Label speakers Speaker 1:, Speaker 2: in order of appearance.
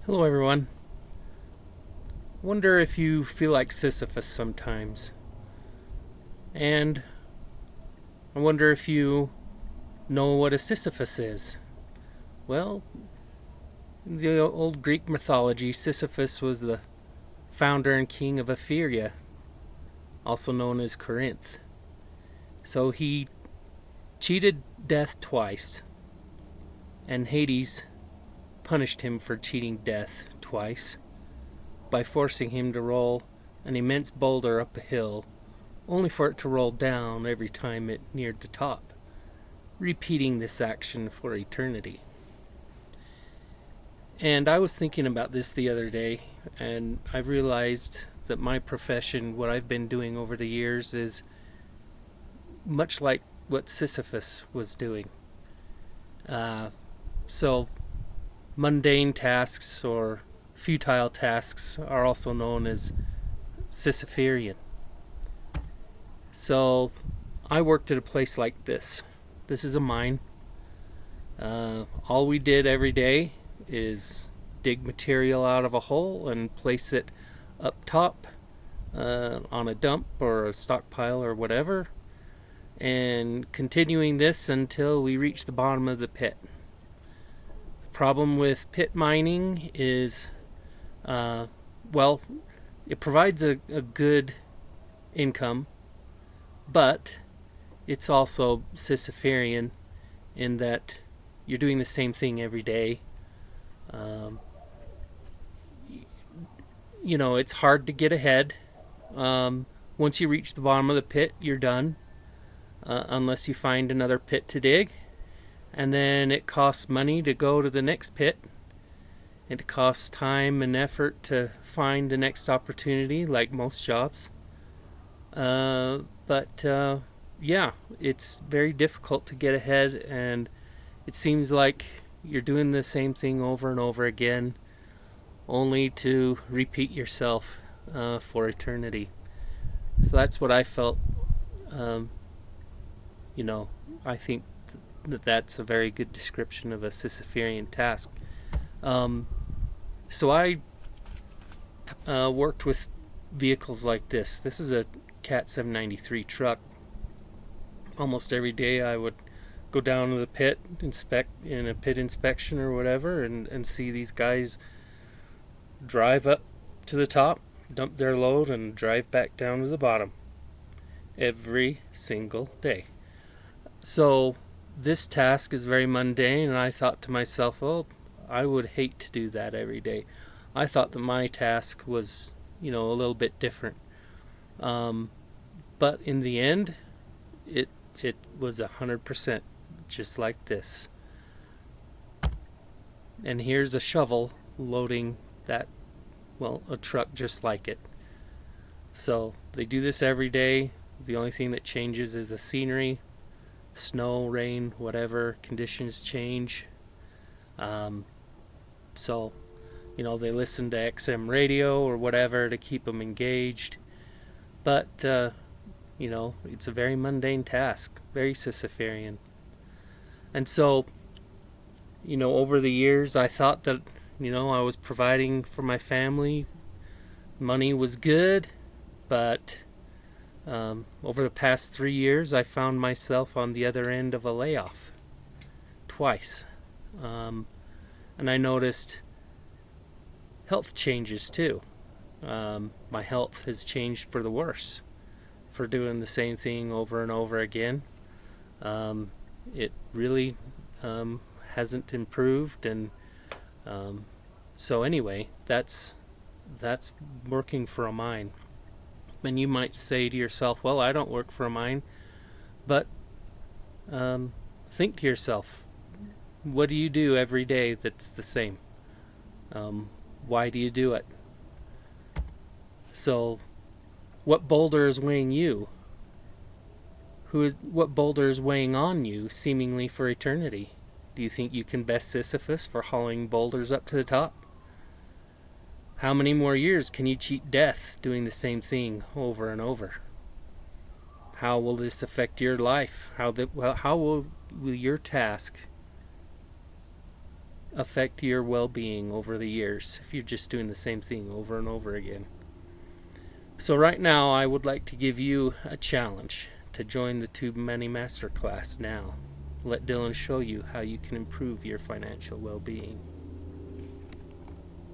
Speaker 1: Hello, everyone. Wonder if you feel like Sisyphus sometimes. And I wonder if you know what a Sisyphus is. Well, in the old Greek mythology, Sisyphus was the founder and king of Ephyria, also known as Corinth. So he cheated death twice, and Hades punished him for cheating death twice by forcing him to roll an immense boulder up a hill, only for it to roll down every time it neared the top, repeating this action for eternity. And I was thinking about this the other day, and I realized that my profession, what I've been doing over the years, is much like what Sisyphus was doing. So, mundane tasks or futile tasks are also known as Sisypherian. So, I worked at a place like this. This is a mine. All we did every day is dig material out of a hole and place it up top on a dump or a stockpile or whatever, and continuing this until we reach the bottom of the pit. The problem with pit mining is, well, it provides a good income, but it's also Sisypherian in that you're doing the same thing every day. Um, it's hard to get ahead. Once you reach the bottom of the pit, you're done, unless you find another pit to dig. And then it costs money to go to the next pit. It costs time and effort to find the next opportunity, like most jobs. But yeah, it's very difficult to get ahead, and it seems like you're doing the same thing over and over again, only to repeat yourself for eternity. So that's what I felt. Um, I think that's a very good description of a Sisypherian task. Um, so I worked with vehicles like this. This is a Cat 793 truck. Almost every day I would go down to the pit, inspect in a pit inspection or whatever, and see these guys drive up to the top, dump their load, and drive back down to the bottom every single day. So this task is very mundane, and I thought to myself, well, I would hate to do that every day. I thought that my task was, a little bit different. But in the end, it was 100% just like this. And here's a shovel loading a truck just like it. So they do this every day. The only thing that changes is the scenery, snow, rain, whatever, conditions change. So, they listen to XM radio or whatever to keep them engaged. But, it's a very mundane task, very Sisypherian. And so, over the years, I thought that, I was providing for my family. Money was good, but over the past 3 years, I found myself on the other end of a layoff twice. And I noticed health changes too. My health has changed for the worse for doing the same thing over and over again. It really hasn't improved, and so anyway, that's working for a mine. And you might say to yourself, well, I don't work for a mine, but think to yourself, what do you do every day that's the same? Why do you do it? So, what boulder is weighing you? What boulder is weighing on you, seemingly for eternity? Do you think you can best Sisyphus for hauling boulders up to the top? How many more years can you cheat death doing the same thing over and over? How will this affect your life? How will your task affect your well-being over the years if you're just doing the same thing over and over again. So right now I would like to give you a challenge to join the Tube Money Masterclass now. Let Dylan show you how you can improve your financial well-being.